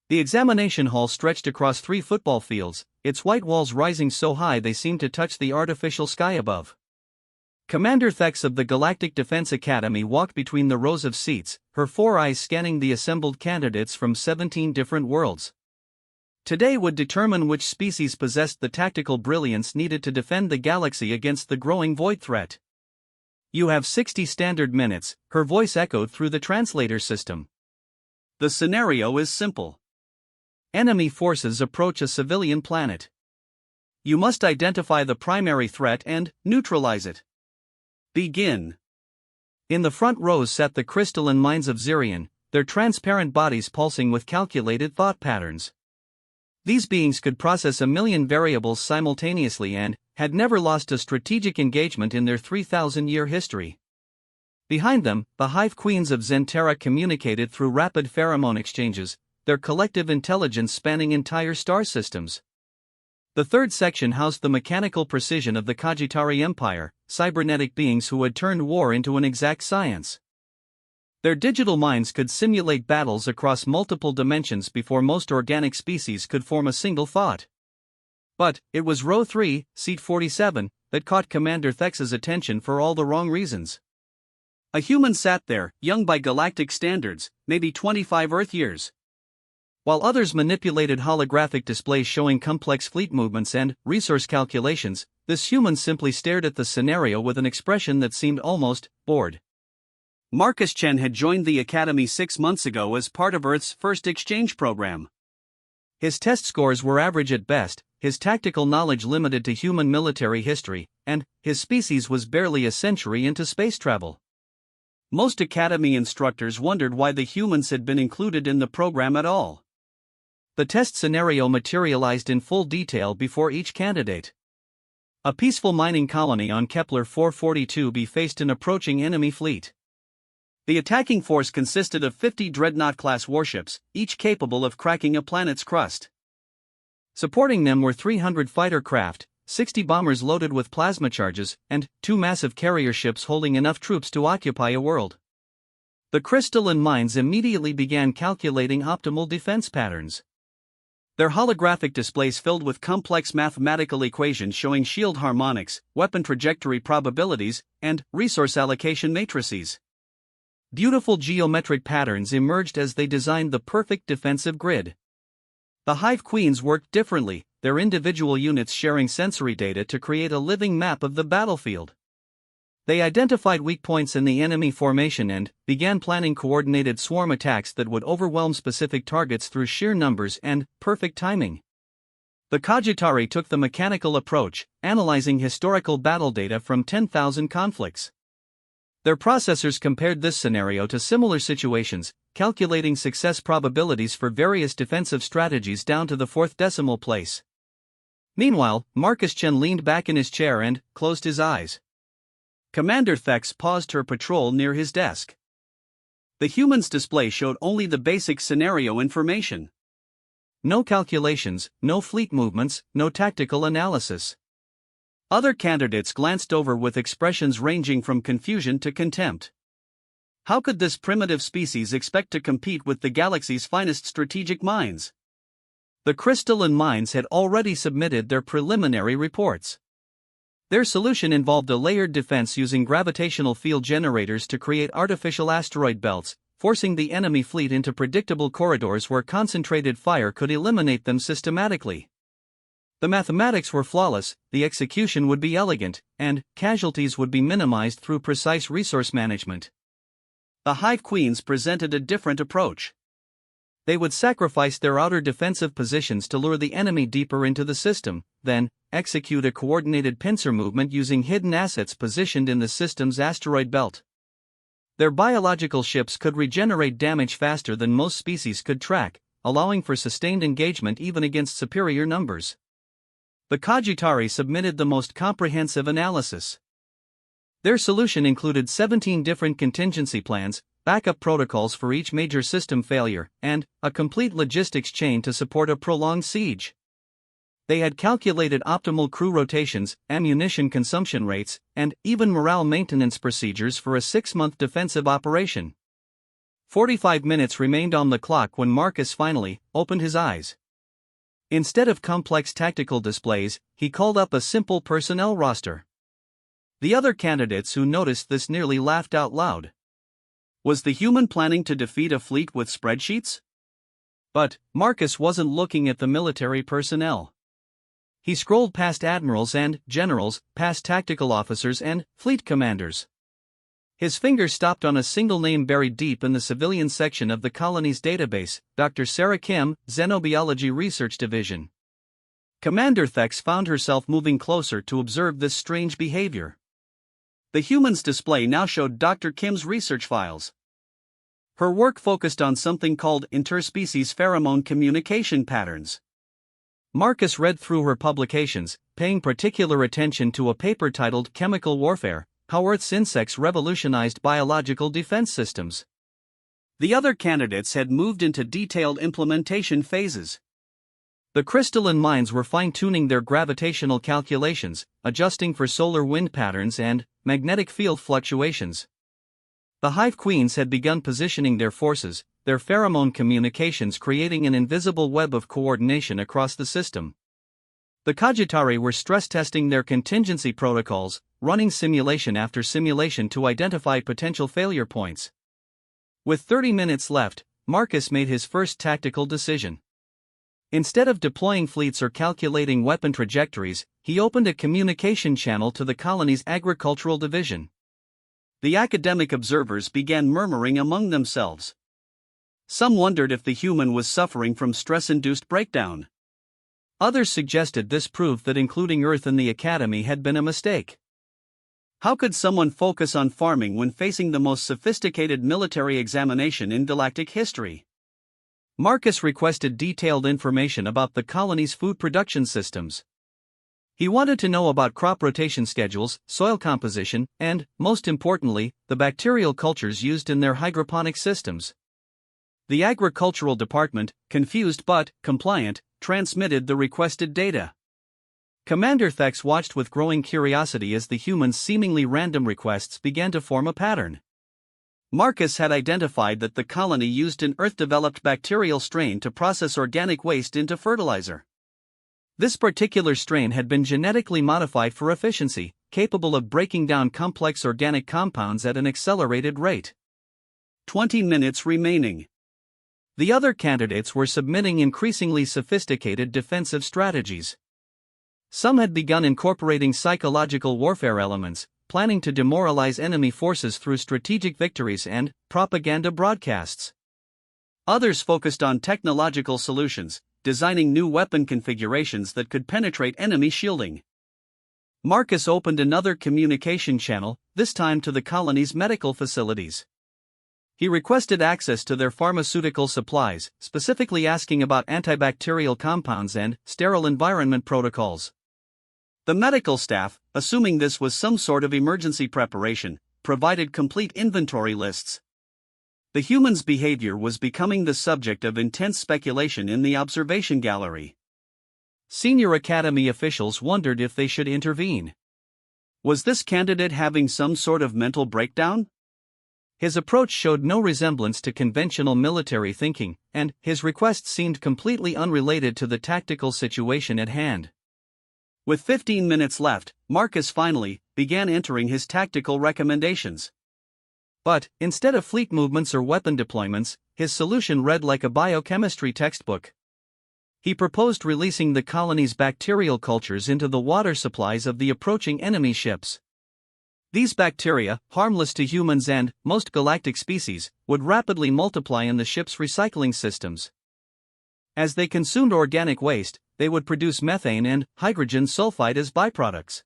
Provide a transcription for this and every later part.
The examination hall stretched across 3 football fields, its white walls rising so high they seemed to touch the artificial sky above. Commander Thex of the Galactic Defense Academy walked between the rows of seats, her 4 eyes scanning the assembled candidates from 17 different worlds. Today would determine which species possessed the tactical brilliance needed to defend the galaxy against the growing void threat. "You have 60 standard minutes," her voice echoed through the translator system. "The scenario is simple. Enemy forces approach a civilian planet. You must identify the primary threat and neutralize it. Begin." In the front rows sat the crystalline minds of Zirion, their transparent bodies pulsing with calculated thought patterns. These beings could process 1,000,000 variables simultaneously and had never lost a strategic engagement in their 3,000-year history. Behind them, the hive queens of Zentera communicated through rapid pheromone exchanges, their collective intelligence spanning entire star systems. The third section housed the mechanical precision of the Kajitari Empire, cybernetic beings who had turned war into an exact science. Their digital minds could simulate battles across multiple dimensions before most organic species could form a single thought. But it was row 3, seat 47, that caught Commander Thex's attention for all the wrong reasons. A human sat there, young by galactic standards, maybe 25 Earth years. While others manipulated holographic displays showing complex fleet movements and resource calculations, this human simply stared at the scenario with an expression that seemed almost bored. Marcus Chen had joined the Academy 6 months ago as part of Earth's first exchange program. His test scores were average at best, his tactical knowledge limited to human military history, and his species was barely a century into space travel. Most Academy instructors wondered why the humans had been included in the program at all. The test scenario materialized in full detail before each candidate. A peaceful mining colony on Kepler 442b faced an approaching enemy fleet. The attacking force consisted of 50 Dreadnought-class warships, each capable of cracking a planet's crust. Supporting them were 300 fighter craft, 60 bombers loaded with plasma charges, and 2 massive carrier ships holding enough troops to occupy a world. The crystalline minds immediately began calculating optimal defense patterns. Their holographic displays filled with complex mathematical equations showing shield harmonics, weapon trajectory probabilities, and resource allocation matrices. Beautiful geometric patterns emerged as they designed the perfect defensive grid. The hive queens worked differently, their individual units sharing sensory data to create a living map of the battlefield. They identified weak points in the enemy formation and began planning coordinated swarm attacks that would overwhelm specific targets through sheer numbers and perfect timing. The Kajitari took the mechanical approach, analyzing historical battle data from 10,000 conflicts. Their processors compared this scenario to similar situations, calculating success probabilities for various defensive strategies down to the 4th decimal place. Meanwhile, Marcus Chen leaned back in his chair and closed his eyes. Commander Thex paused her patrol near his desk. The human's display showed only the basic scenario information. No calculations, no fleet movements, no tactical analysis. Other candidates glanced over with expressions ranging from confusion to contempt. How could this primitive species expect to compete with the galaxy's finest strategic minds? The crystalline minds had already submitted their preliminary reports. Their solution involved a layered defense using gravitational field generators to create artificial asteroid belts, forcing the enemy fleet into predictable corridors where concentrated fire could eliminate them systematically. The mathematics were flawless, the execution would be elegant, and casualties would be minimized through precise resource management. The Hive Queens presented a different approach. They would sacrifice their outer defensive positions to lure the enemy deeper into the system, then execute a coordinated pincer movement using hidden assets positioned in the system's asteroid belt. Their biological ships could regenerate damage faster than most species could track, allowing for sustained engagement even against superior numbers. The Kajitari submitted the most comprehensive analysis. Their solution included 17 different contingency plans, backup protocols for each major system failure, and a complete logistics chain to support a prolonged siege. They had calculated optimal crew rotations, ammunition consumption rates, and even morale maintenance procedures for a 6-month defensive operation. 45 minutes remained on the clock when Marcus finally opened his eyes. Instead of complex tactical displays, he called up a simple personnel roster. The other candidates who noticed this nearly laughed out loud. Was the human planning to defeat a fleet with spreadsheets? But Marcus wasn't looking at the military personnel. He scrolled past admirals and generals, past tactical officers and fleet commanders. His finger stopped on a single name buried deep in the civilian section of the colony's database, Dr. Sarah Kim, Xenobiology Research Division. Commander Thex found herself moving closer to observe this strange behavior. The human's display now showed Dr. Kim's research files. Her work focused on something called interspecies pheromone communication patterns. Marcus read through her publications, paying particular attention to a paper titled Chemical Warfare: How Earth's Insects Revolutionized Biological Defense Systems. The other candidates had moved into detailed implementation phases. The crystalline minds were fine-tuning their gravitational calculations, adjusting for solar wind patterns and magnetic field fluctuations. The hive queens had begun positioning their forces, their pheromone communications creating an invisible web of coordination across the system. The Cogitari were stress-testing their contingency protocols, running simulation after simulation to identify potential failure points. With 30 minutes left, Marcus made his first tactical decision. Instead of deploying fleets or calculating weapon trajectories, he opened a communication channel to the colony's agricultural division. The academic observers began murmuring among themselves. Some wondered if the human was suffering from stress-induced breakdown. Others suggested this proved that including Earth in the Academy had been a mistake. How could someone focus on farming when facing the most sophisticated military examination in galactic history? Marcus requested detailed information about the colony's food production systems. He wanted to know about crop rotation schedules, soil composition, and, most importantly, the bacterial cultures used in their hydroponic systems. The agricultural department, confused but compliant, transmitted the requested data. Commander Thex watched with growing curiosity as the human's seemingly random requests began to form a pattern. Marcus had identified that the colony used an Earth-developed bacterial strain to process organic waste into fertilizer. This particular strain had been genetically modified for efficiency, capable of breaking down complex organic compounds at an accelerated rate. 20 minutes remaining. The other candidates were submitting increasingly sophisticated defensive strategies. Some had begun incorporating psychological warfare elements, planning to demoralize enemy forces through strategic victories and propaganda broadcasts. Others focused on technological solutions, designing new weapon configurations that could penetrate enemy shielding. Marcus opened another communication channel, this time to the colony's medical facilities. He requested access to their pharmaceutical supplies, specifically asking about antibacterial compounds and sterile environment protocols. The medical staff, assuming this was some sort of emergency preparation, provided complete inventory lists. The human's behavior was becoming the subject of intense speculation in the observation gallery. Senior Academy officials wondered if they should intervene. Was this candidate having some sort of mental breakdown? His approach showed no resemblance to conventional military thinking, and his requests seemed completely unrelated to the tactical situation at hand. With 15 minutes left, Marcus finally began entering his tactical recommendations. But, instead of fleet movements or weapon deployments, his solution read like a biochemistry textbook. He proposed releasing the colony's bacterial cultures into the water supplies of the approaching enemy ships. These bacteria, harmless to humans and most galactic species, would rapidly multiply in the ship's recycling systems. As they consumed organic waste, they would produce methane and hydrogen sulfide as byproducts.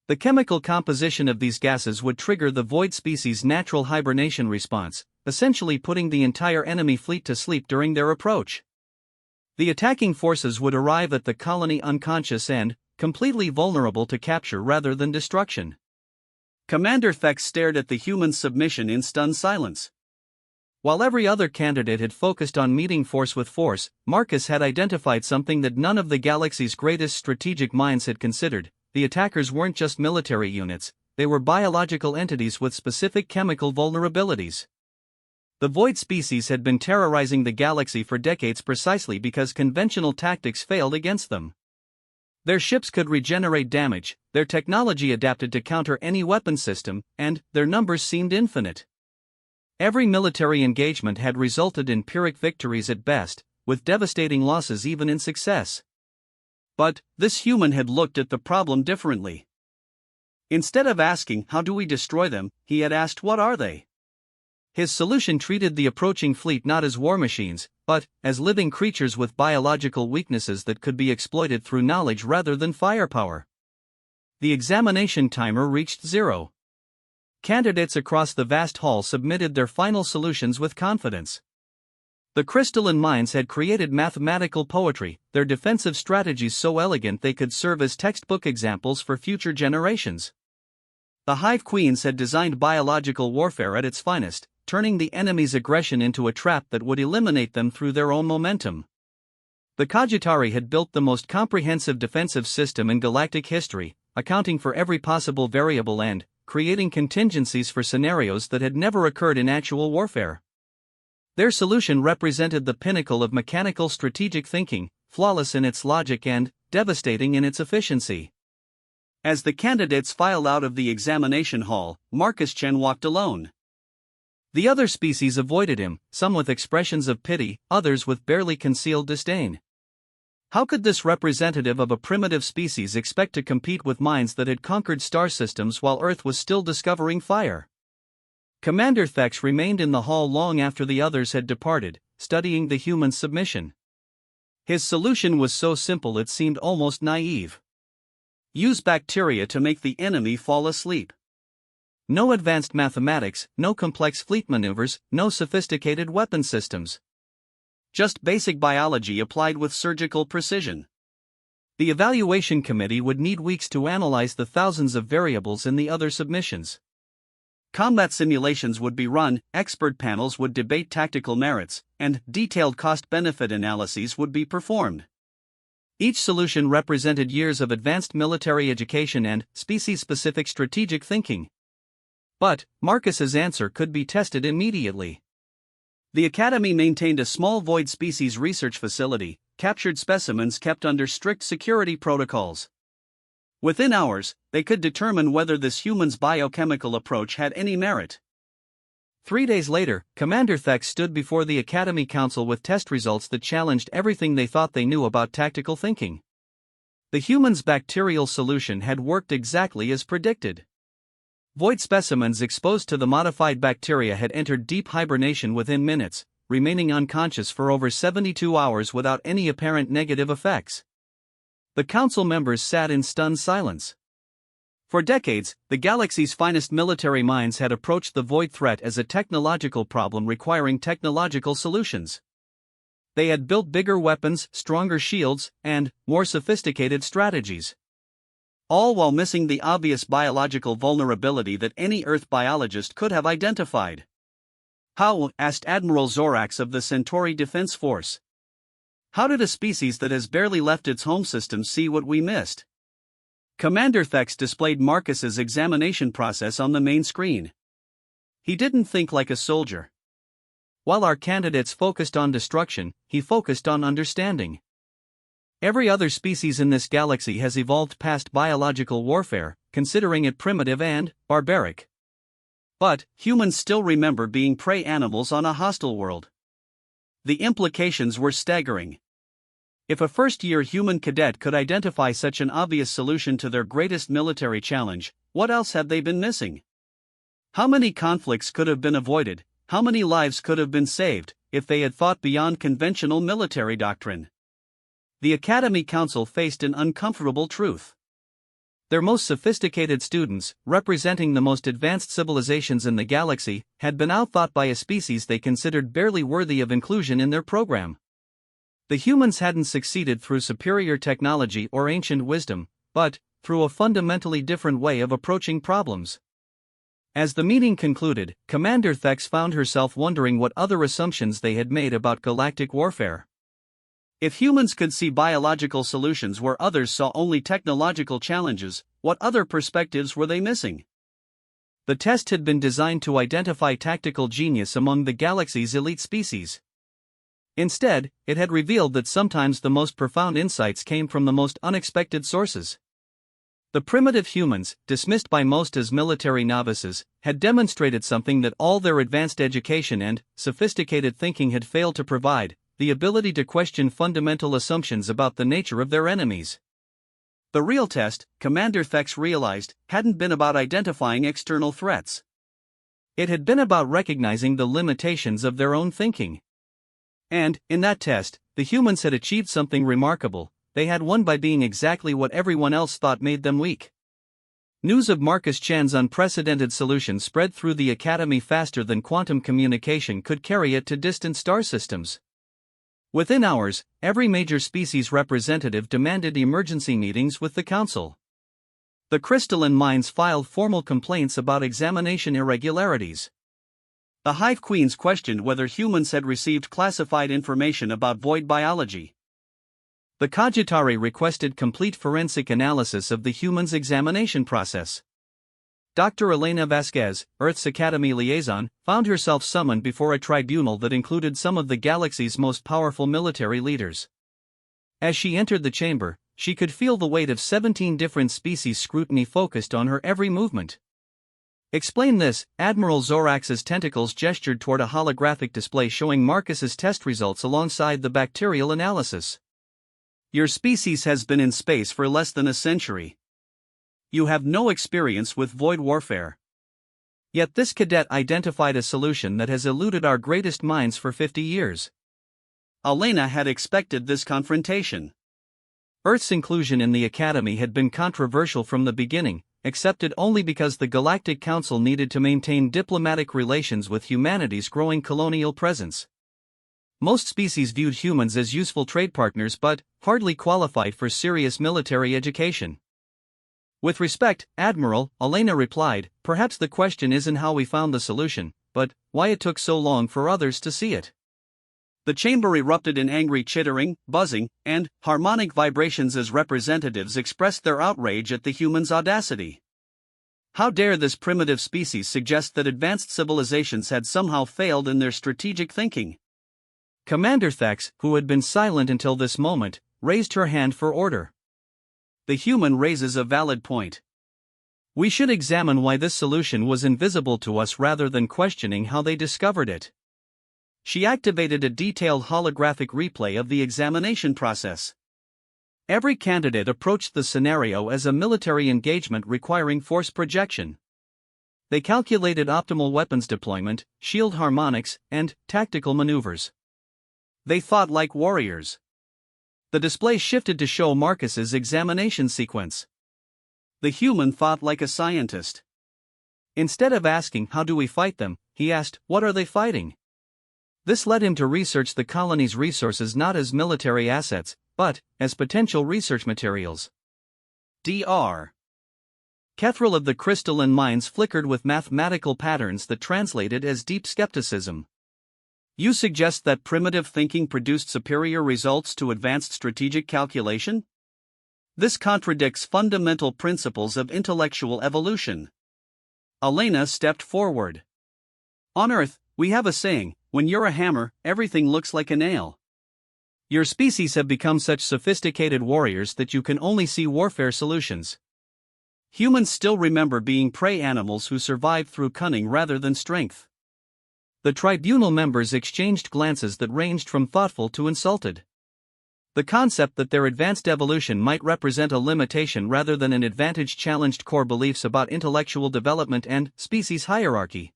The chemical composition of these gases would trigger the void species' natural hibernation response, essentially putting the entire enemy fleet to sleep during their approach. The attacking forces would arrive at the colony unconscious and completely vulnerable to capture rather than destruction. Commander Thex stared at the human's submission in stunned silence. While every other candidate had focused on meeting force with force, Marcus had identified something that none of the galaxy's greatest strategic minds had considered. The attackers weren't just military units, they were biological entities with specific chemical vulnerabilities. The Void species had been terrorizing the galaxy for decades precisely because conventional tactics failed against them. Their ships could regenerate damage, their technology adapted to counter any weapon system, and their numbers seemed infinite. Every military engagement had resulted in Pyrrhic victories at best, with devastating losses even in success. But this human had looked at the problem differently. Instead of asking, "How do we destroy them?" he had asked, "What are they?" His solution treated the approaching fleet not as war machines, but as living creatures with biological weaknesses that could be exploited through knowledge rather than firepower. The examination timer reached 0. Candidates across the vast hall submitted their final solutions with confidence. The crystalline minds had created mathematical poetry, their defensive strategies so elegant they could serve as textbook examples for future generations. The Hive Queens had designed biological warfare at its finest, turning the enemy's aggression into a trap that would eliminate them through their own momentum. The Cogitari had built the most comprehensive defensive system in galactic history, accounting for every possible variable and creating contingencies for scenarios that had never occurred in actual warfare. Their solution represented the pinnacle of mechanical strategic thinking, flawless in its logic and devastating in its efficiency. As the candidates filed out of the examination hall, Marcus Chen walked alone. The other species avoided him, some with expressions of pity, others with barely concealed disdain. How could this representative of a primitive species expect to compete with minds that had conquered star systems while Earth was still discovering fire? Commander Thex remained in the hall long after the others had departed, studying the human's submission. His solution was so simple it seemed almost naive. Use bacteria to make the enemy fall asleep. No advanced mathematics, no complex fleet maneuvers, no sophisticated weapon systems. Just basic biology applied with surgical precision. The evaluation committee would need weeks to analyze the thousands of variables in the other submissions. Combat simulations would be run, expert panels would debate tactical merits, and detailed cost-benefit analyses would be performed. Each solution represented years of advanced military education and species-specific strategic thinking. But Marcus's answer could be tested immediately. The Academy maintained a small void species research facility, captured specimens kept under strict security protocols. Within hours, they could determine whether this human's biochemical approach had any merit. 3 days later, Commander Thex stood before the Academy Council with test results that challenged everything they thought they knew about tactical thinking. The human's bacterial solution had worked exactly as predicted. Void specimens exposed to the modified bacteria had entered deep hibernation within minutes, remaining unconscious for over 72 hours without any apparent negative effects. The council members sat in stunned silence. For decades, the galaxy's finest military minds had approached the Void threat as a technological problem requiring technological solutions. They had built bigger weapons, stronger shields, and more sophisticated strategies. All while missing the obvious biological vulnerability that any Earth biologist could have identified. How? Asked Admiral Zorax of the Centauri Defense Force. How did a species that has barely left its home system see what we missed? Commander Thex displayed Marcus's examination process on the main screen. He didn't think like a soldier. While our candidates focused on destruction, he focused on understanding. Every other species in this galaxy has evolved past biological warfare, considering it primitive and barbaric. But humans still remember being prey animals on a hostile world. The implications were staggering. If a first-year human cadet could identify such an obvious solution to their greatest military challenge, what else had they been missing? How many conflicts could have been avoided, how many lives could have been saved, if they had thought beyond conventional military doctrine? The Academy Council faced an uncomfortable truth. Their most sophisticated students, representing the most advanced civilizations in the galaxy, had been outthought by a species they considered barely worthy of inclusion in their program. The humans hadn't succeeded through superior technology or ancient wisdom, but through a fundamentally different way of approaching problems. As the meeting concluded, Commander Thex found herself wondering what other assumptions they had made about galactic warfare. If humans could see biological solutions where others saw only technological challenges, what other perspectives were they missing? The test had been designed to identify tactical genius among the galaxy's elite species. Instead, it had revealed that sometimes the most profound insights came from the most unexpected sources. The primitive humans, dismissed by most as military novices, had demonstrated something that all their advanced education and sophisticated thinking had failed to provide: the ability to question fundamental assumptions about the nature of their enemies. The real test, Commander Thex realized, hadn't been about identifying external threats. It had been about recognizing the limitations of their own thinking. And, in that test, the humans had achieved something remarkable. They had won by being exactly what everyone else thought made them weak. News of Marcus Chan's unprecedented solution spread through the Academy faster than quantum communication could carry it to distant star systems. Within hours, every major species representative demanded emergency meetings with the Council. The crystalline minds filed formal complaints about examination irregularities. The Hive Queens questioned whether humans had received classified information about void biology. The Cogitari requested complete forensic analysis of the humans' examination process. Dr. Elena Vasquez, Earth's Academy liaison, found herself summoned before a tribunal that included some of the galaxy's most powerful military leaders. As she entered the chamber, she could feel the weight of 17 different species' scrutiny focused on her every movement. "Explain this." Admiral Zorax's tentacles gestured toward a holographic display showing Marcus's test results alongside the bacterial analysis. "Your species has been in space for less than a century. You have no experience with void warfare. Yet this cadet identified a solution that has eluded our greatest minds for 50 years. Elena had expected this confrontation. Earth's inclusion in the Academy had been controversial from the beginning, accepted only because the Galactic Council needed to maintain diplomatic relations with humanity's growing colonial presence. Most species viewed humans as useful trade partners but hardly qualified for serious military education. "With respect, Admiral," Elena replied, "perhaps the question isn't how we found the solution, but why it took so long for others to see it." The chamber erupted in angry chittering, buzzing, and harmonic vibrations as representatives expressed their outrage at the humans' audacity. How dare this primitive species suggest that advanced civilizations had somehow failed in their strategic thinking? Commander Thex, who had been silent until this moment, raised her hand for order. "The human raises a valid point. We should examine why this solution was invisible to us rather than questioning how they discovered it." She activated a detailed holographic replay of the examination process. Every candidate approached the scenario as a military engagement requiring force projection. They calculated optimal weapons deployment, shield harmonics, and tactical maneuvers. They thought like warriors. The display shifted to show Marcus's examination sequence. The human thought like a scientist. Instead of asking, "How do we fight them?" he asked, "What are they fighting?" This led him to research the colony's resources not as military assets, but as potential research materials. Dr. Kethril of the crystalline minds flickered with mathematical patterns that translated as deep skepticism. "You suggest that primitive thinking produced superior results to advanced strategic calculation? This contradicts fundamental principles of intellectual evolution." Elena stepped forward. "On Earth, we have a saying, when you're a hammer, everything looks like a nail. Your species have become such sophisticated warriors that you can only see warfare solutions. Humans still remember being prey animals who survived through cunning rather than strength." The tribunal members exchanged glances that ranged from thoughtful to insulted. The concept that their advanced evolution might represent a limitation rather than an advantage challenged core beliefs about intellectual development and species hierarchy.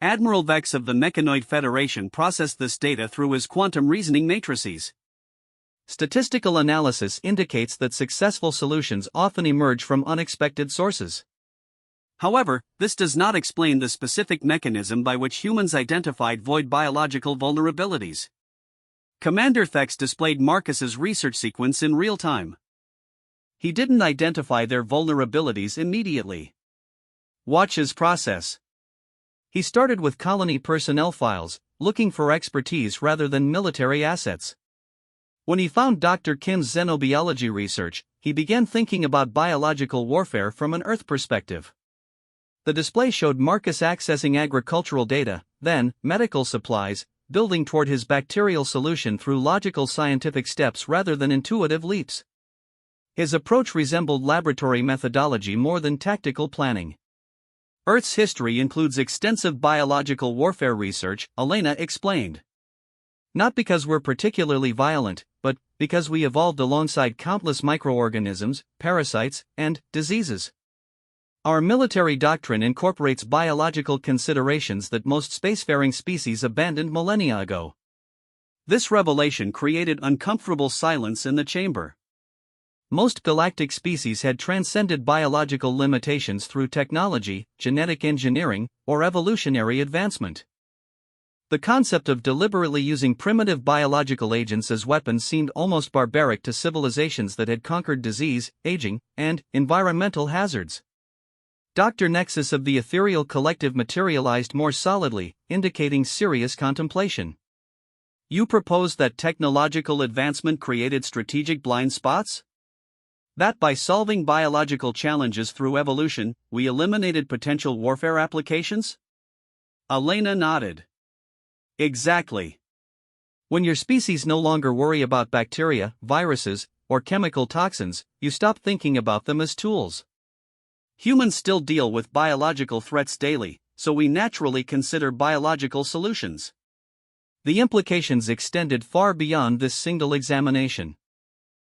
Admiral Vex of the Mechanoid Federation processed this data through his quantum reasoning matrices. Statistical analysis indicates that successful solutions often emerge from unexpected sources. However, this does not explain the specific mechanism by which humans identified void biological vulnerabilities. Commander Thex displayed Marcus's research sequence in real time. He didn't identify their vulnerabilities immediately. Watch his process. He started with colony personnel files, looking for expertise rather than military assets. When he found Dr. Kim's xenobiology research, he began thinking about biological warfare from an Earth perspective. The display showed Marcus accessing agricultural data, then medical supplies, building toward his bacterial solution through logical scientific steps rather than intuitive leaps. His approach resembled laboratory methodology more than tactical planning. Earth's history includes extensive biological warfare research, Elena explained. Not because we're particularly violent, but because we evolved alongside countless microorganisms, parasites, and diseases. Our military doctrine incorporates biological considerations that most spacefaring species abandoned millennia ago. This revelation created uncomfortable silence in the chamber. Most galactic species had transcended biological limitations through technology, genetic engineering, or evolutionary advancement. The concept of deliberately using primitive biological agents as weapons seemed almost barbaric to civilizations that had conquered disease, aging, and environmental hazards. Dr. Nexus of the ethereal collective materialized more solidly, indicating serious contemplation. You propose that technological advancement created strategic blind spots? That by solving biological challenges through evolution, we eliminated potential warfare applications? Elena nodded. Exactly. When your species no longer worry about bacteria, viruses, or chemical toxins, you stop thinking about them as tools. Humans still deal with biological threats daily, so we naturally consider biological solutions. The implications extended far beyond this single examination.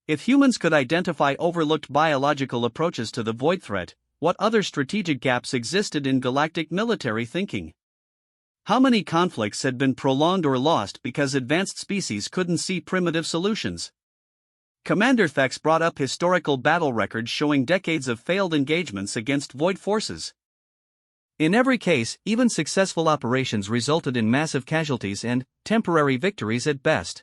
If humans could identify overlooked biological approaches to the void threat, what other strategic gaps existed in galactic military thinking? How many conflicts had been prolonged or lost because advanced species couldn't see primitive solutions? Commander Thex brought up historical battle records showing decades of failed engagements against void forces. In every case, even successful operations resulted in massive casualties and temporary victories at best.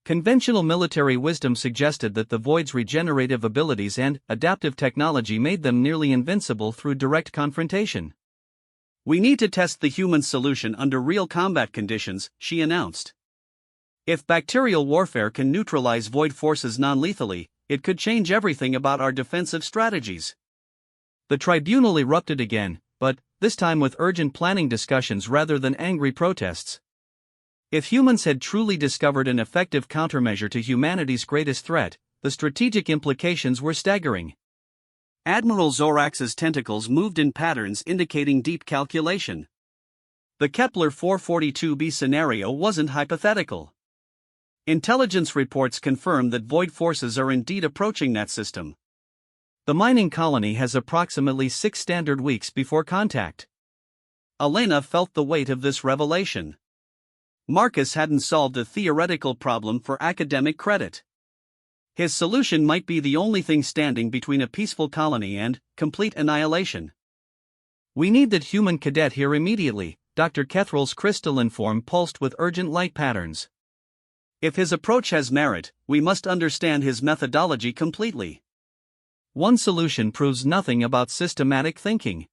Conventional military wisdom suggested that the void's regenerative abilities and adaptive technology made them nearly invincible through direct confrontation. We need to test the human solution under real combat conditions, she announced. If bacterial warfare can neutralize void forces non-lethally, it could change everything about our defensive strategies. The tribunal erupted again, but this time with urgent planning discussions rather than angry protests. If humans had truly discovered an effective countermeasure to humanity's greatest threat, the strategic implications were staggering. Admiral Zorax's tentacles moved in patterns indicating deep calculation. The Kepler 442b scenario wasn't hypothetical. Intelligence reports confirm that void forces are indeed approaching that system. The mining colony has approximately 6 standard weeks before contact. Elena felt the weight of this revelation. Marcus hadn't solved a theoretical problem for academic credit. His solution might be the only thing standing between a peaceful colony and complete annihilation. We need that human cadet here immediately, Dr. Kethral's crystalline form pulsed with urgent light patterns. If his approach has merit, we must understand his methodology completely. One solution proves nothing about systematic thinking.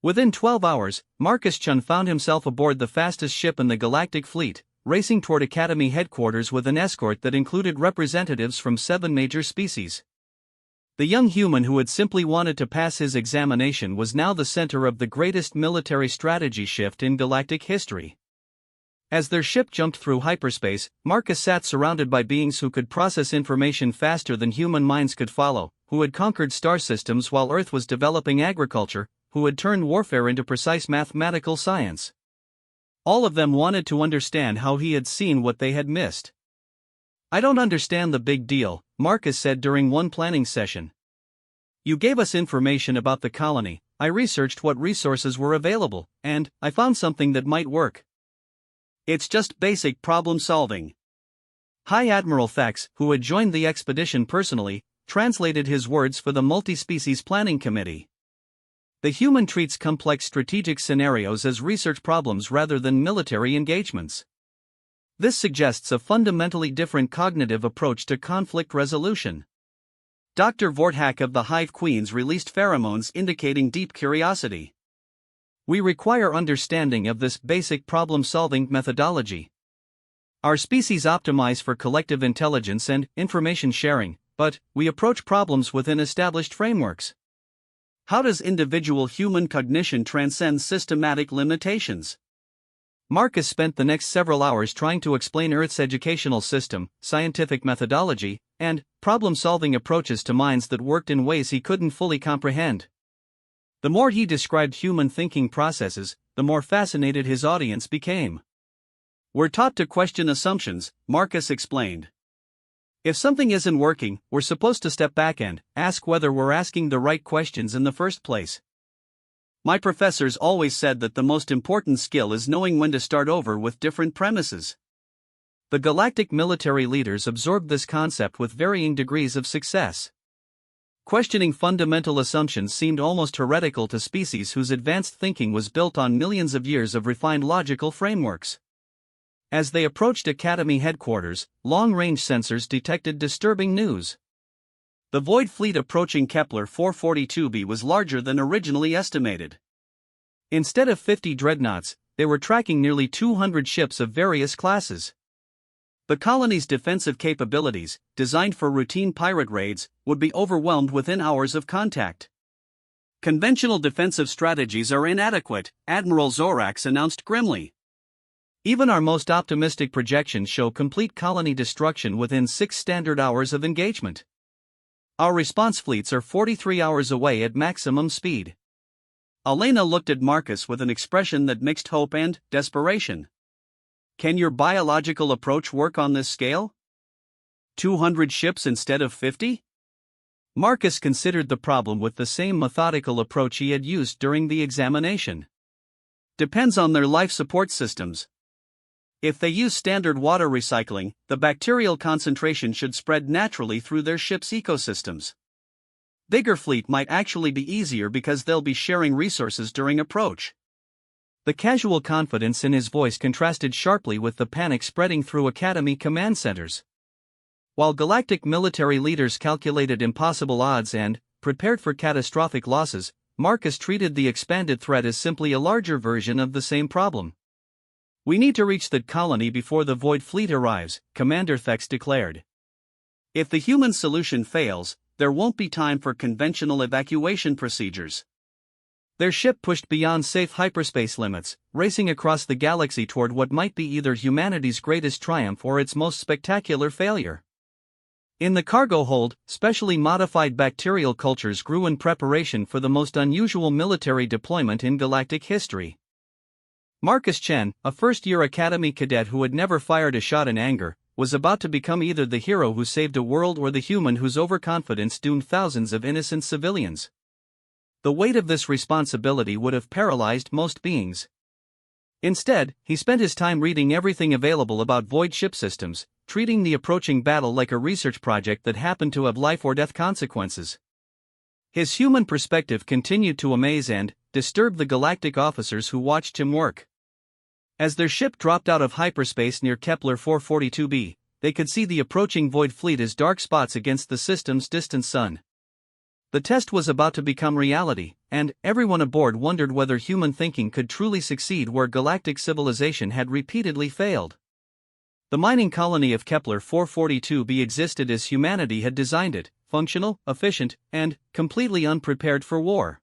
Within 12 hours, Marcus Chun found himself aboard the fastest ship in the galactic fleet, racing toward Academy headquarters with an escort that included representatives from 7 major species. The young human who had simply wanted to pass his examination was now the center of the greatest military strategy shift in galactic history. As their ship jumped through hyperspace, Marcus sat surrounded by beings who could process information faster than human minds could follow, who had conquered star systems while Earth was developing agriculture, who had turned warfare into precise mathematical science. All of them wanted to understand how he had seen what they had missed. I don't understand the big deal, Marcus said during one planning session. You gave us information about the colony, I researched what resources were available, and I found something that might work. It's just basic problem solving. High Admiral Thax, who had joined the expedition personally, translated his words for the Multi-Species Planning Committee. The human treats complex strategic scenarios as research problems rather than military engagements. This suggests a fundamentally different cognitive approach to conflict resolution. Dr. Vorthak of the Hive Queens released pheromones indicating deep curiosity. We require understanding of this basic problem-solving methodology. Our species optimize for collective intelligence and information sharing, but we approach problems within established frameworks. How does individual human cognition transcend systematic limitations? Marcus spent the next several hours trying to explain Earth's educational system, scientific methodology, and problem-solving approaches to minds that worked in ways he couldn't fully comprehend. The more he described human thinking processes, the more fascinated his audience became. We're taught to question assumptions, Marcus explained. If something isn't working, we're supposed to step back and ask whether we're asking the right questions in the first place. My professors always said that the most important skill is knowing when to start over with different premises. The galactic military leaders absorbed this concept with varying degrees of success. Questioning fundamental assumptions seemed almost heretical to species whose advanced thinking was built on millions of years of refined logical frameworks. As they approached Academy headquarters, long-range sensors detected disturbing news. The Void Fleet approaching Kepler 442b was larger than originally estimated. Instead of 50 dreadnoughts, they were tracking nearly 200 ships of various classes. The colony's defensive capabilities, designed for routine pirate raids, would be overwhelmed within hours of contact. Conventional defensive strategies are inadequate, Admiral Zorax announced grimly. Even our most optimistic projections show complete colony destruction within 6 standard hours of engagement. Our response fleets are 43 hours away at maximum speed. Elena looked at Marcus with an expression that mixed hope and desperation. Can your biological approach work on this scale? 200 ships instead of 50? Marcus considered the problem with the same methodical approach he had used during the examination. Depends on their life support systems. If they use standard water recycling, the bacterial concentration should spread naturally through their ship's ecosystems. Bigger fleet might actually be easier because they'll be sharing resources during approach. The casual confidence in his voice contrasted sharply with the panic spreading through Academy command centers. While galactic military leaders calculated impossible odds and prepared for catastrophic losses, Marcus treated the expanded threat as simply a larger version of the same problem. We need to reach that colony before the Void Fleet arrives, Commander Thex declared. If the human solution fails, there won't be time for conventional evacuation procedures. Their ship pushed beyond safe hyperspace limits, racing across the galaxy toward what might be either humanity's greatest triumph or its most spectacular failure. In the cargo hold, specially modified bacterial cultures grew in preparation for the most unusual military deployment in galactic history. Marcus Chen, a first-year Academy cadet who had never fired a shot in anger, was about to become either the hero who saved a world or the human whose overconfidence doomed thousands of innocent civilians. The weight of this responsibility would have paralyzed most beings. Instead, he spent his time reading everything available about void ship systems, treating the approaching battle like a research project that happened to have life-or-death consequences. His human perspective continued to amaze and disturb the galactic officers who watched him work. As their ship dropped out of hyperspace near Kepler 442b, they could see the approaching Void Fleet as dark spots against the system's distant sun. The test was about to become reality, and everyone aboard wondered whether human thinking could truly succeed where galactic civilization had repeatedly failed. The mining colony of Kepler 442b existed as humanity had designed it, functional, efficient, and completely unprepared for war.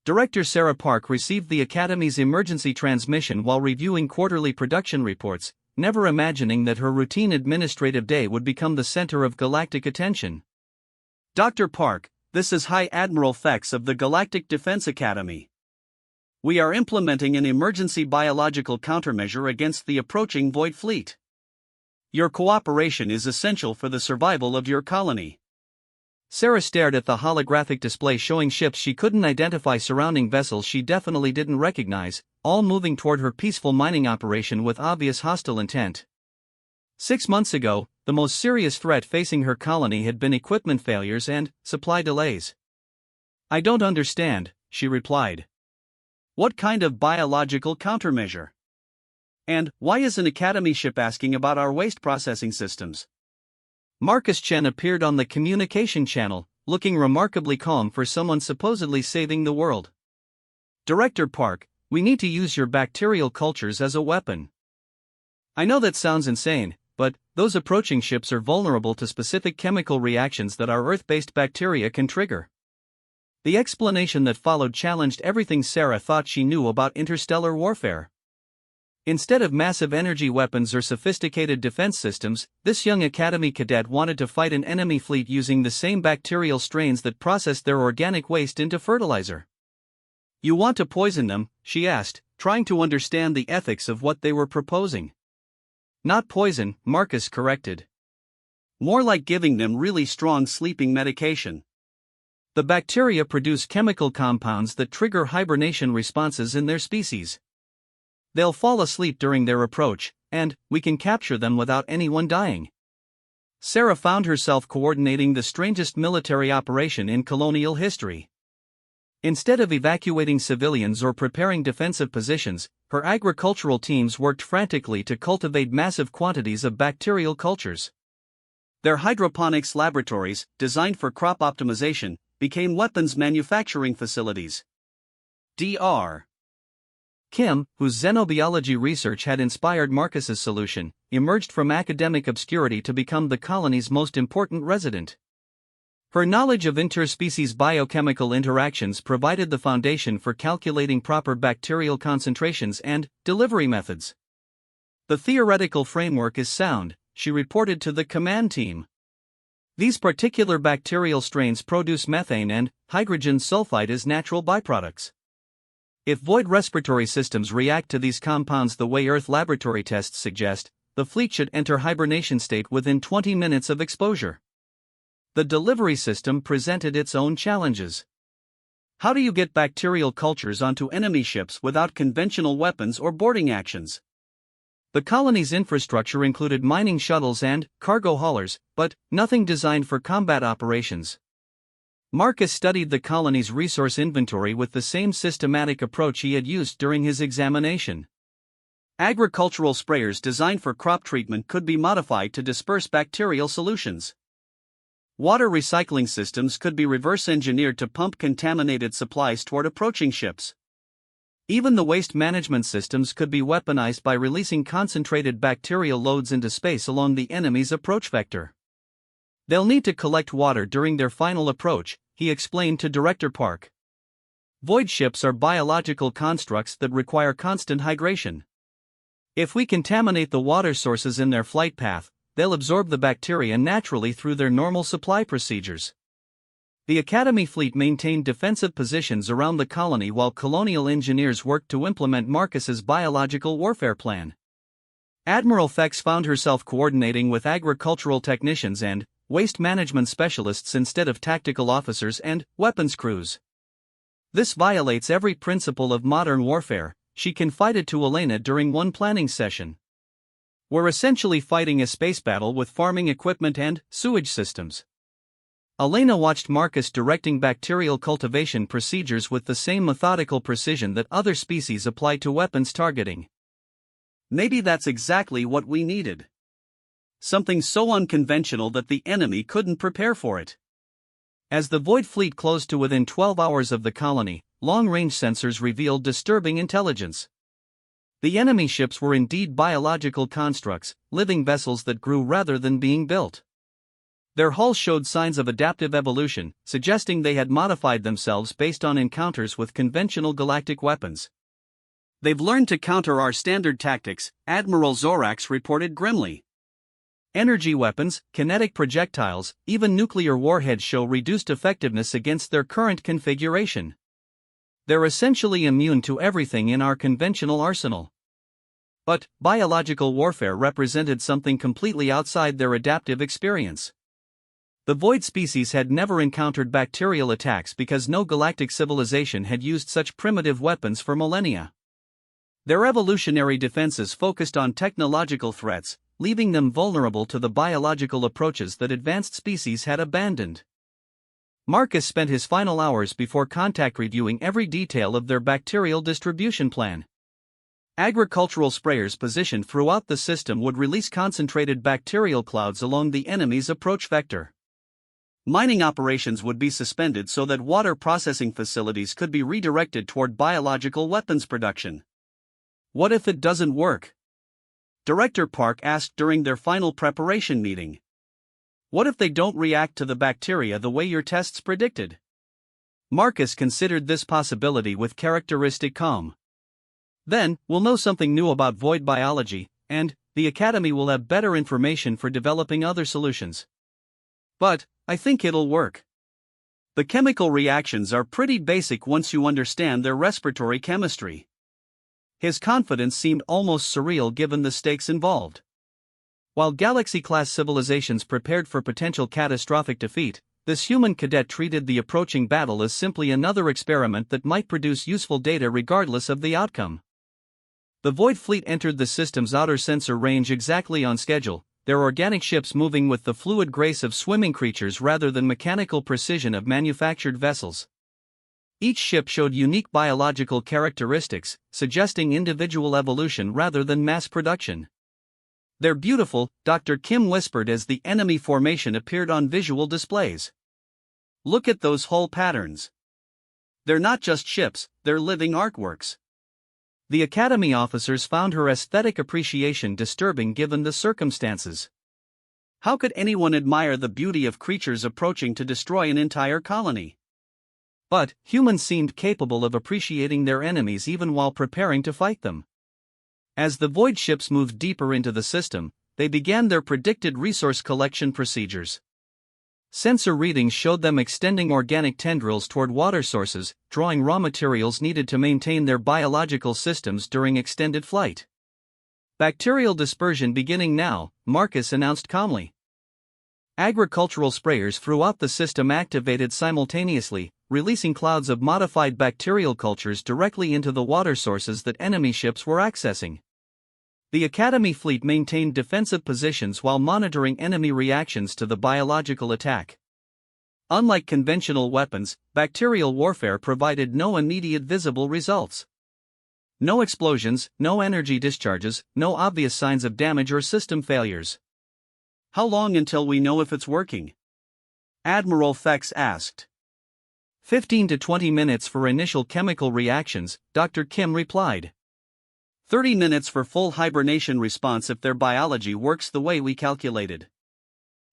Director Sarah Park received the Academy's emergency transmission while reviewing quarterly production reports, never imagining that her routine administrative day would become the center of galactic attention. Dr. Park, this is High Admiral Thex of the Galactic Defense Academy. We are implementing an emergency biological countermeasure against the approaching Void Fleet. Your cooperation is essential for the survival of your colony. Sarah stared at the holographic display showing ships she couldn't identify, surrounding vessels she definitely didn't recognize, all moving toward her peaceful mining operation with obvious hostile intent. 6 months ago, the most serious threat facing her colony had been equipment failures and supply delays. I don't understand, she replied. What kind of biological countermeasure? And why is an Academy ship asking about our waste processing systems? Marcus Chen appeared on the communication channel, looking remarkably calm for someone supposedly saving the world. Director Park, we need to use your bacterial cultures as a weapon. I know that sounds insane, but those approaching ships are vulnerable to specific chemical reactions that our Earth-based bacteria can trigger. The explanation that followed challenged everything Sarah thought she knew about interstellar warfare. Instead of massive energy weapons or sophisticated defense systems, this young Academy cadet wanted to fight an enemy fleet using the same bacterial strains that processed their organic waste into fertilizer. "You want to poison them?" she asked, trying to understand the ethics of what they were proposing. "Not poison," Marcus corrected. "More like giving them really strong sleeping medication. The bacteria produce chemical compounds that trigger hibernation responses in their species. They'll fall asleep during their approach, and we can capture them without anyone dying." Sarah found herself coordinating the strangest military operation in colonial history. Instead of evacuating civilians or preparing defensive positions, her agricultural teams worked frantically to cultivate massive quantities of bacterial cultures. Their hydroponics laboratories, designed for crop optimization, became weapons manufacturing facilities. Dr. Kim, whose xenobiology research had inspired Marcus's solution, emerged from academic obscurity to become the colony's most important resident. Her knowledge of interspecies biochemical interactions provided the foundation for calculating proper bacterial concentrations and delivery methods. "The theoretical framework is sound," she reported to the command team. "These particular bacterial strains produce methane and hydrogen sulfide as natural byproducts. If void respiratory systems react to these compounds the way Earth laboratory tests suggest, the fleet should enter hibernation state within 20 minutes of exposure." The delivery system presented its own challenges. How do you get bacterial cultures onto enemy ships without conventional weapons or boarding actions? The colony's infrastructure included mining shuttles and cargo haulers, but nothing designed for combat operations. Marcus studied the colony's resource inventory with the same systematic approach he had used during his examination. Agricultural sprayers designed for crop treatment could be modified to disperse bacterial solutions. Water recycling systems could be reverse-engineered to pump contaminated supplies toward approaching ships. Even the waste management systems could be weaponized by releasing concentrated bacterial loads into space along the enemy's approach vector. "They'll need to collect water during their final approach," he explained to Director Park. "Void ships are biological constructs that require constant hydration. If we contaminate the water sources in their flight path, they'll absorb the bacteria naturally through their normal supply procedures." The Academy fleet maintained defensive positions around the colony while colonial engineers worked to implement Marcus's biological warfare plan. Admiral Fex found herself coordinating with agricultural technicians and waste management specialists instead of tactical officers and weapons crews. "This violates every principle of modern warfare," she confided to Elena during one planning session. "We're essentially fighting a space battle with farming equipment and sewage systems." Elena watched Marcus directing bacterial cultivation procedures with the same methodical precision that other species apply to weapons targeting. "Maybe that's exactly what we needed. Something so unconventional that the enemy couldn't prepare for it." As the Void fleet closed to within 12 hours of the colony, long-range sensors revealed disturbing intelligence. The enemy ships were indeed biological constructs, living vessels that grew rather than being built. Their hulls showed signs of adaptive evolution, suggesting they had modified themselves based on encounters with conventional galactic weapons. "They've learned to counter our standard tactics," Admiral Zorax reported grimly. "Energy weapons, kinetic projectiles, even nuclear warheads show reduced effectiveness against their current configuration. They're essentially immune to everything in our conventional arsenal." But biological warfare represented something completely outside their adaptive experience. The Void species had never encountered bacterial attacks because no galactic civilization had used such primitive weapons for millennia. Their evolutionary defenses focused on technological threats, leaving them vulnerable to the biological approaches that advanced species had abandoned. Marcus spent his final hours before contact reviewing every detail of their bacterial distribution plan. Agricultural sprayers positioned throughout the system would release concentrated bacterial clouds along the enemy's approach vector. Mining operations would be suspended so that water processing facilities could be redirected toward biological weapons production. "What if it doesn't work?" Director Park asked during their final preparation meeting. "What if they don't react to the bacteria the way your tests predicted?" Marcus considered this possibility with characteristic calm. Then, we'll know something new about void biology, and the Academy will have better information for developing other solutions. But I think it'll work. The chemical reactions are pretty basic once you understand their respiratory chemistry. His confidence seemed almost surreal given the stakes involved. While galaxy-class civilizations prepared for potential catastrophic defeat, this human cadet treated the approaching battle as simply another experiment that might produce useful data regardless of the outcome. The Void Fleet entered the system's outer sensor range exactly on schedule, their organic ships moving with the fluid grace of swimming creatures rather than mechanical precision of manufactured vessels. Each ship showed unique biological characteristics, suggesting individual evolution rather than mass production. "They're beautiful," Dr. Kim whispered as the enemy formation appeared on visual displays. "Look at those hull patterns. They're not just ships, they're living artworks." The Academy officers found her aesthetic appreciation disturbing given the circumstances. How could anyone admire the beauty of creatures approaching to destroy an entire colony? But humans seemed capable of appreciating their enemies even while preparing to fight them. As the void ships moved deeper into the system, they began their predicted resource collection procedures. Sensor readings showed them extending organic tendrils toward water sources, drawing raw materials needed to maintain their biological systems during extended flight. "Bacterial dispersion beginning now," Marcus announced calmly. Agricultural sprayers throughout the system activated simultaneously, releasing clouds of modified bacterial cultures directly into the water sources that enemy ships were accessing. The Academy fleet maintained defensive positions while monitoring enemy reactions to the biological attack. Unlike conventional weapons, bacterial warfare provided no immediate visible results. No explosions, no energy discharges, no obvious signs of damage or system failures. "How long until we know if it's working?" Admiral Thex asked. 15 to 20 minutes for initial chemical reactions, Dr. Kim replied. 30 minutes for full hibernation response if their biology works the way we calculated.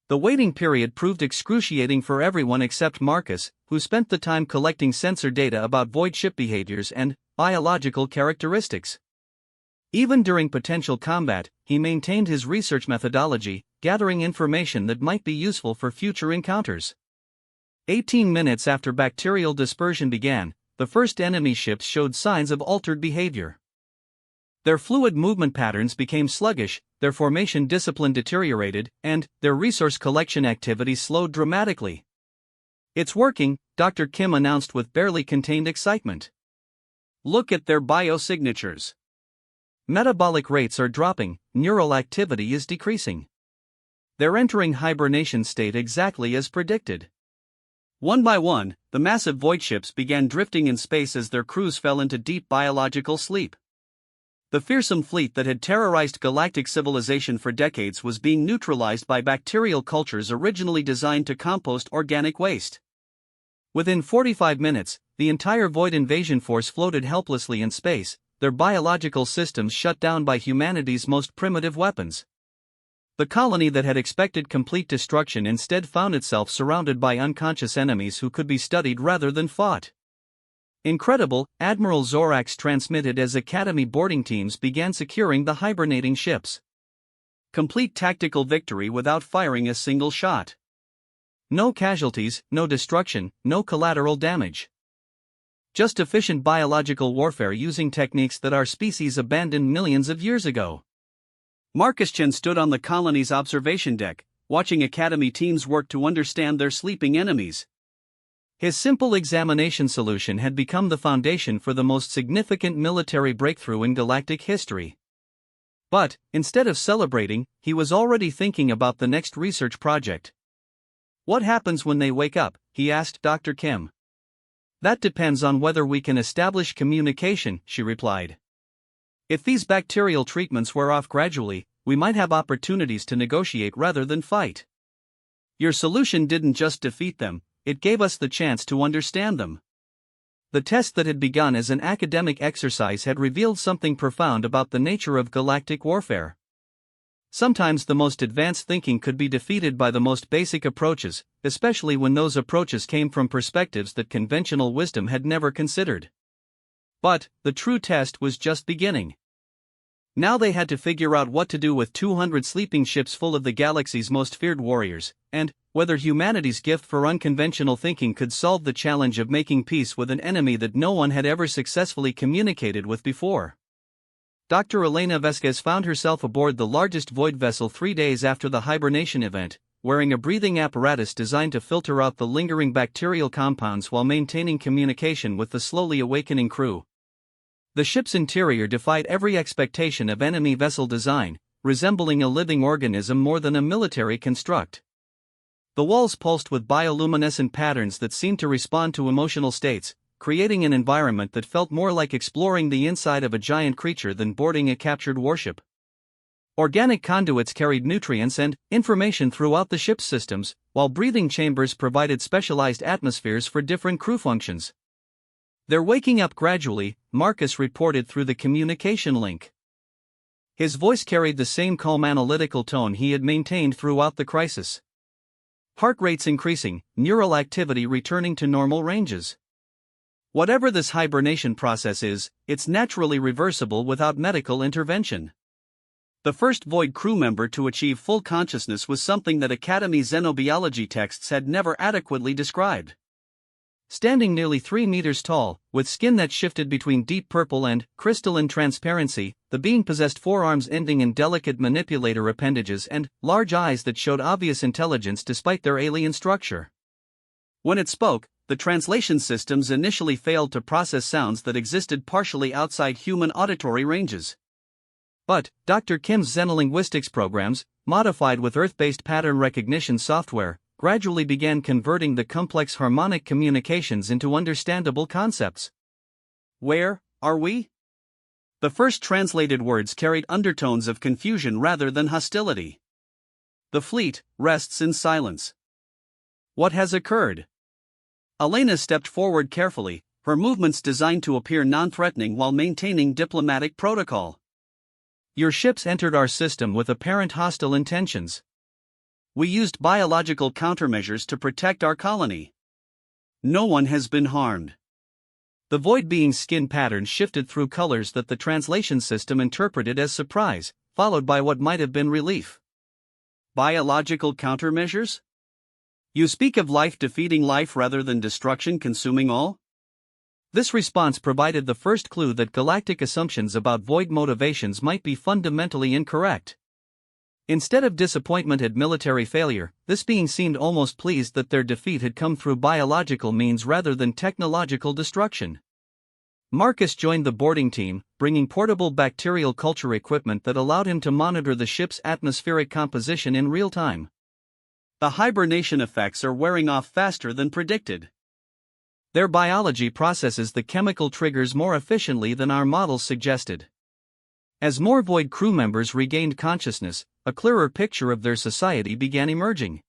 The waiting period proved excruciating for everyone except Marcus, who spent the time collecting sensor data about void ship behaviors and biological characteristics. Even during potential combat, he maintained his research methodology, gathering information that might be useful for future encounters. 18 minutes after bacterial dispersion began, the first enemy ships showed signs of altered behavior. Their fluid movement patterns became sluggish, their formation discipline deteriorated, and their resource collection activities slowed dramatically. "It's working," Dr. Kim announced with barely contained excitement. "Look at their biosignatures. Metabolic rates are dropping, neural activity is decreasing. They're entering hibernation state exactly as predicted." One by one, the massive void ships began drifting in space as their crews fell into deep biological sleep. The fearsome fleet that had terrorized galactic civilization for decades was being neutralized by bacterial cultures originally designed to compost organic waste. Within 45 minutes, the entire Void invasion force floated helplessly in space, their biological systems shut down by humanity's most primitive weapons. The colony that had expected complete destruction instead found itself surrounded by unconscious enemies who could be studied rather than fought. Incredible, Admiral Zorax transmitted as Academy boarding teams began securing the hibernating ships. Complete tactical victory without firing a single shot. No casualties, no destruction, no collateral damage. Just efficient biological warfare using techniques that our species abandoned millions of years ago. Marcus Chen stood on the colony's observation deck, watching Academy teams work to understand their sleeping enemies. His simple examination solution had become the foundation for the most significant military breakthrough in galactic history. But, instead of celebrating, he was already thinking about the next research project. "What happens when they wake up?" he asked Dr. Kim. "That depends on whether we can establish communication," she replied. "If these bacterial treatments wear off gradually, we might have opportunities to negotiate rather than fight. Your solution didn't just defeat them, it gave us the chance to understand them." The test that had begun as an academic exercise had revealed something profound about the nature of galactic warfare. Sometimes the most advanced thinking could be defeated by the most basic approaches, especially when those approaches came from perspectives that conventional wisdom had never considered. But the true test was just beginning. Now they had to figure out what to do with 200 sleeping ships full of the galaxy's most feared warriors, and whether humanity's gift for unconventional thinking could solve the challenge of making peace with an enemy that no one had ever successfully communicated with before. Dr. Elena Vesquez found herself aboard the largest void vessel 3 days after the hibernation event, wearing a breathing apparatus designed to filter out the lingering bacterial compounds while maintaining communication with the slowly awakening crew. The ship's interior defied every expectation of enemy vessel design, resembling a living organism more than a military construct. The walls pulsed with bioluminescent patterns that seemed to respond to emotional states, creating an environment that felt more like exploring the inside of a giant creature than boarding a captured warship. Organic conduits carried nutrients and information throughout the ship's systems, while breathing chambers provided specialized atmospheres for different crew functions. "They're waking up gradually," Marcus reported through the communication link. His voice carried the same calm analytical tone he had maintained throughout the crisis. Heart rates increasing, neural activity returning to normal ranges. Whatever this hibernation process is, it's naturally reversible without medical intervention. The first Void crew member to achieve full consciousness was something that Academy xenobiology texts had never adequately described. Standing nearly 3 meters tall, with skin that shifted between deep purple and crystalline transparency, the being possessed forearms ending in delicate manipulator appendages and large eyes that showed obvious intelligence despite their alien structure. When it spoke, the translation systems initially failed to process sounds that existed partially outside human auditory ranges. But Dr. Kim's xenolinguistics programs, modified with Earth-based pattern recognition software, gradually began converting the complex harmonic communications into understandable concepts. "Where are we?" The first translated words carried undertones of confusion rather than hostility. "The fleet rests in silence." "What has occurred?" Elena stepped forward carefully, her movements designed to appear non-threatening while maintaining diplomatic protocol. "Your ships entered our system with apparent hostile intentions. We used biological countermeasures to protect our colony. No one has been harmed." The void being's skin pattern shifted through colors that the translation system interpreted as surprise, followed by what might have been relief. "Biological countermeasures? You speak of life defeating life rather than destruction consuming all?" This response provided the first clue that galactic assumptions about void motivations might be fundamentally incorrect. Instead of disappointment at military failure, this being seemed almost pleased that their defeat had come through biological means rather than technological destruction. Marcus joined the boarding team, bringing portable bacterial culture equipment that allowed him to monitor the ship's atmospheric composition in real time. "The hibernation effects are wearing off faster than predicted. Their biology processes the chemical triggers more efficiently than our models suggested." As more Void crew members regained consciousness, a clearer picture of their society began emerging.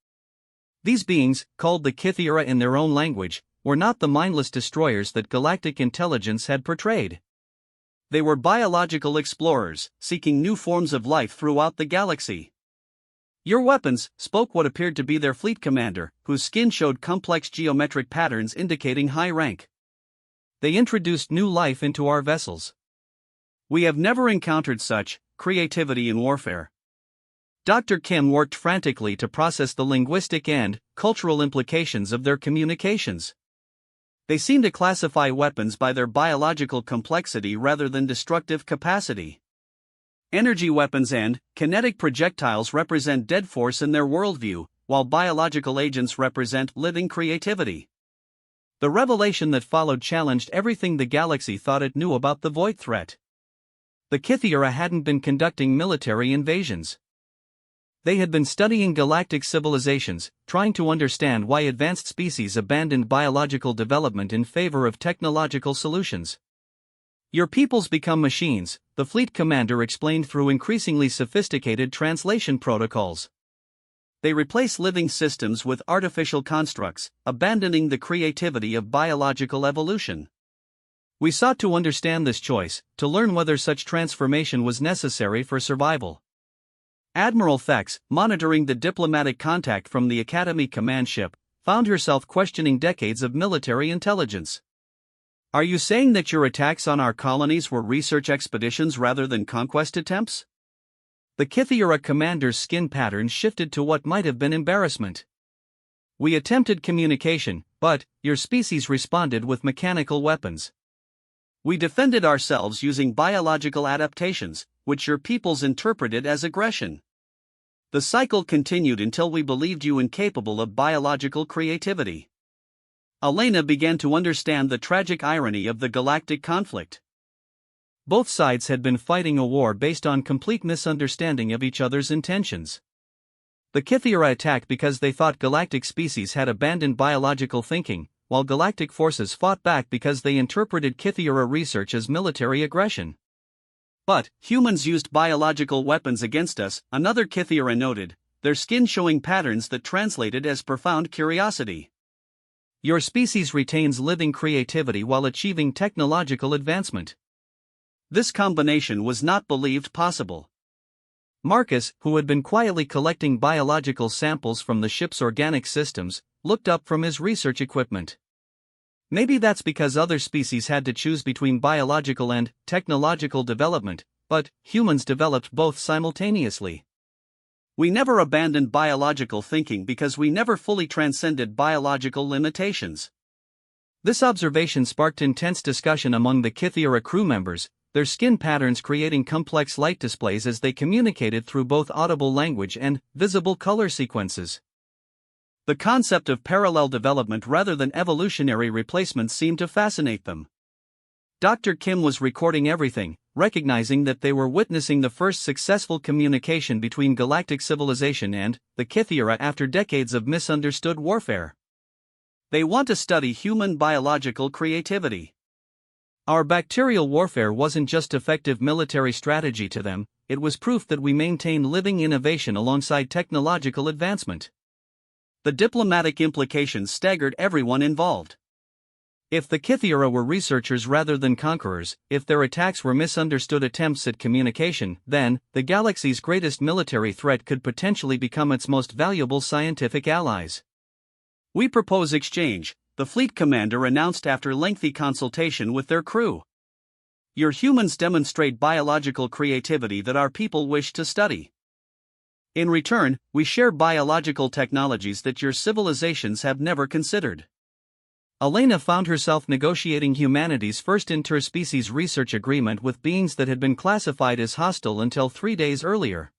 These beings, called the Kythera in their own language, were not the mindless destroyers that galactic intelligence had portrayed. They were biological explorers, seeking new forms of life throughout the galaxy. "Your weapons," spoke what appeared to be their fleet commander, whose skin showed complex geometric patterns indicating high rank. "They introduced new life into our vessels. We have never encountered such creativity in warfare." Dr. Kim worked frantically to process the linguistic and cultural implications of their communications. They seemed to classify weapons by their biological complexity rather than destructive capacity. Energy weapons and kinetic projectiles represent dead force in their worldview, while biological agents represent living creativity. The revelation that followed challenged everything the galaxy thought it knew about the void threat. The Kythera hadn't been conducting military invasions. They had been studying galactic civilizations, trying to understand why advanced species abandoned biological development in favor of technological solutions. "Your peoples become machines," the fleet commander explained through increasingly sophisticated translation protocols. "They replace living systems with artificial constructs, abandoning the creativity of biological evolution. We sought to understand this choice, to learn whether such transformation was necessary for survival. Admiral Thex, monitoring the diplomatic contact from the Academy command ship, found herself questioning decades of military intelligence. Are you saying that your attacks on our colonies were research expeditions rather than conquest attempts? The Kythera commander's skin pattern shifted to what might have been embarrassment. We attempted communication, but your species responded with mechanical weapons. We defended ourselves using biological adaptations, which your peoples interpreted as aggression. The cycle continued until we believed you incapable of biological creativity. Elena began to understand the tragic irony of the galactic conflict. Both sides had been fighting a war based on complete misunderstanding of each other's intentions. The Kythera attacked because they thought galactic species had abandoned biological thinking, while galactic forces fought back because they interpreted Kythera research as military aggression. But humans used biological weapons against us, another Kythera noted, their skin showing patterns that translated as profound curiosity. Your species retains living creativity while achieving technological advancement. This combination was not believed possible. Marcus, who had been quietly collecting biological samples from the ship's organic systems, looked up from his research equipment. Maybe that's because other species had to choose between biological and technological development, but humans developed both simultaneously. We never abandoned biological thinking because we never fully transcended biological limitations. This observation sparked intense discussion among the Kythera crew members, their skin patterns creating complex light displays as they communicated through both audible language and visible color sequences. The concept of parallel development rather than evolutionary replacement seemed to fascinate them. Dr. Kim was recording everything, recognizing that they were witnessing the first successful communication between galactic civilization and the Kythera after decades of misunderstood warfare. They want to study human biological creativity. Our bacterial warfare wasn't just effective military strategy to them, it was proof that we maintain living innovation alongside technological advancement. The diplomatic implications staggered everyone involved. If the Kythera were researchers rather than conquerors, if their attacks were misunderstood attempts at communication, then the galaxy's greatest military threat could potentially become its most valuable scientific allies. We propose exchange, the fleet commander announced after lengthy consultation with their crew. Your humans demonstrate biological creativity that our people wish to study. In return, we share biological technologies that your civilizations have never considered. Elena found herself negotiating humanity's first interspecies research agreement with beings that had been classified as hostile until 3 days earlier.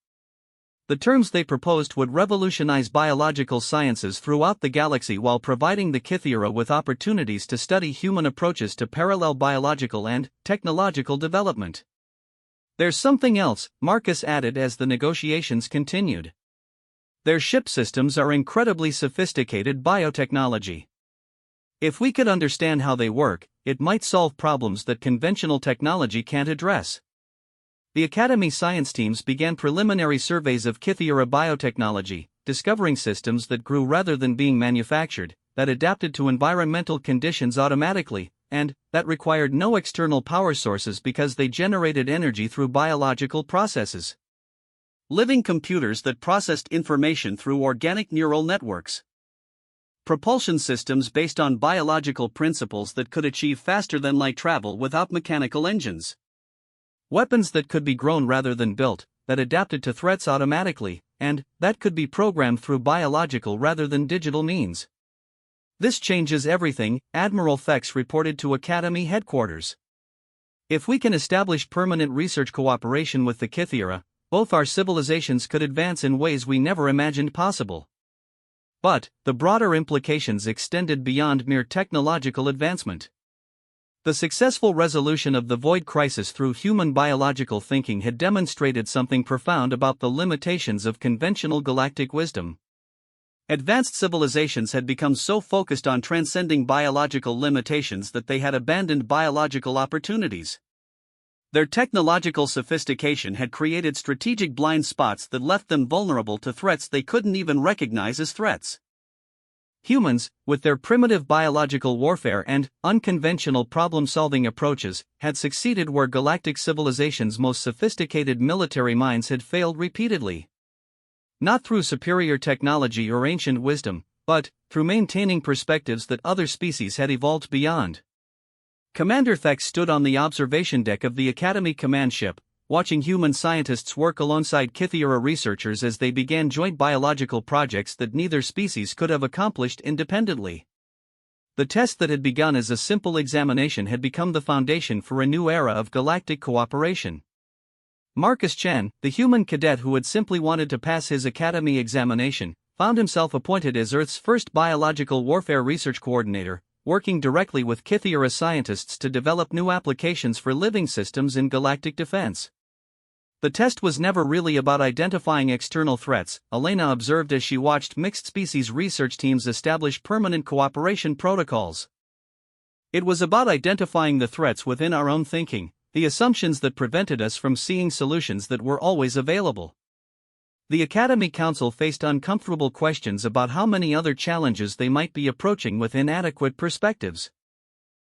The terms they proposed would revolutionize biological sciences throughout the galaxy while providing the Kythera with opportunities to study human approaches to parallel biological and technological development. There's something else, Marcus added as the negotiations continued. Their ship systems are incredibly sophisticated biotechnology. If we could understand how they work, it might solve problems that conventional technology can't address. The Academy science teams began preliminary surveys of Kythera biotechnology, discovering systems that grew rather than being manufactured, that adapted to environmental conditions automatically, and that required no external power sources because they generated energy through biological processes. Living computers that processed information through organic neural networks. Propulsion systems based on biological principles that could achieve faster than light travel without mechanical engines. Weapons that could be grown rather than built, that adapted to threats automatically, and that could be programmed through biological rather than digital means. This changes everything, Admiral Thex reported to Academy headquarters. If we can establish permanent research cooperation with the Kythera, both our civilizations could advance in ways we never imagined possible. But the broader implications extended beyond mere technological advancement. The successful resolution of the Void Crisis through human biological thinking had demonstrated something profound about the limitations of conventional galactic wisdom. Advanced civilizations had become so focused on transcending biological limitations that they had abandoned biological opportunities. Their technological sophistication had created strategic blind spots that left them vulnerable to threats they couldn't even recognize as threats. Humans, with their primitive biological warfare and unconventional problem-solving approaches, had succeeded where galactic civilizations' most sophisticated military minds had failed repeatedly. Not through superior technology or ancient wisdom, but through maintaining perspectives that other species had evolved beyond. Commander Thex stood on the observation deck of the Academy command ship, watching human scientists work alongside Kythera researchers as they began joint biological projects that neither species could have accomplished independently. The test that had begun as a simple examination had become the foundation for a new era of galactic cooperation. Marcus Chen, the human cadet who had simply wanted to pass his academy examination, found himself appointed as Earth's first biological warfare research coordinator, working directly with Kythera scientists to develop new applications for living systems in galactic defense. The test was never really about identifying external threats, Elena observed as she watched mixed-species research teams establish permanent cooperation protocols. It was about identifying the threats within our own thinking, the assumptions that prevented us from seeing solutions that were always available. The Academy Council faced uncomfortable questions about how many other challenges they might be approaching with inadequate perspectives.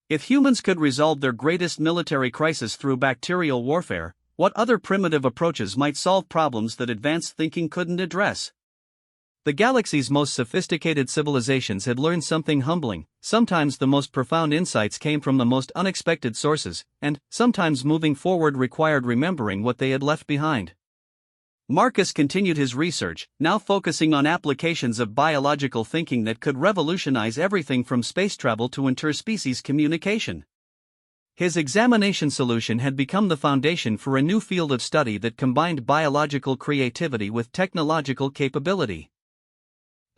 If humans could resolve their greatest military crisis through bacterial warfare, what other primitive approaches might solve problems that advanced thinking couldn't address? The galaxy's most sophisticated civilizations had learned something humbling. Sometimes the most profound insights came from the most unexpected sources, and sometimes moving forward required remembering what they had left behind. Marcus continued his research, now focusing on applications of biological thinking that could revolutionize everything from space travel to interspecies communication. His examination solution had become the foundation for a new field of study that combined biological creativity with technological capability.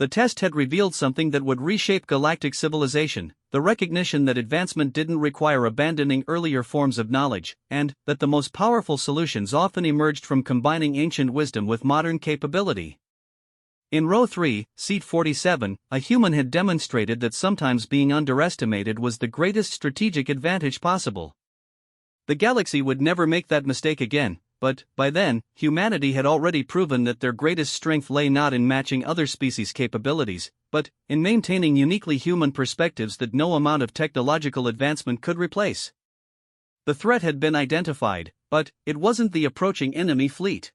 The test had revealed something that would reshape galactic civilization, the recognition that advancement didn't require abandoning earlier forms of knowledge, and that the most powerful solutions often emerged from combining ancient wisdom with modern capability. In Row 3, Seat 47, a human had demonstrated that sometimes being underestimated was the greatest strategic advantage possible. The galaxy would never make that mistake again, but, by then, humanity had already proven that their greatest strength lay not in matching other species' capabilities, but in maintaining uniquely human perspectives that no amount of technological advancement could replace. The threat had been identified, but it wasn't the approaching enemy fleet.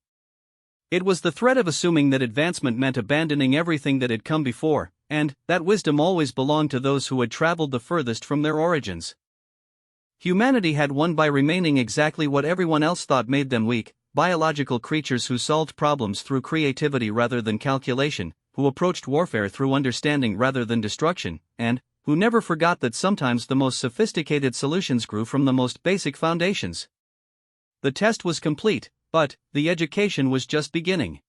It was the threat of assuming that advancement meant abandoning everything that had come before, and that wisdom always belonged to those who had traveled the furthest from their origins. Humanity had won by remaining exactly what everyone else thought made them weak, biological creatures who solved problems through creativity rather than calculation, who approached warfare through understanding rather than destruction, and who never forgot that sometimes the most sophisticated solutions grew from the most basic foundations. The test was complete, but the education was just beginning.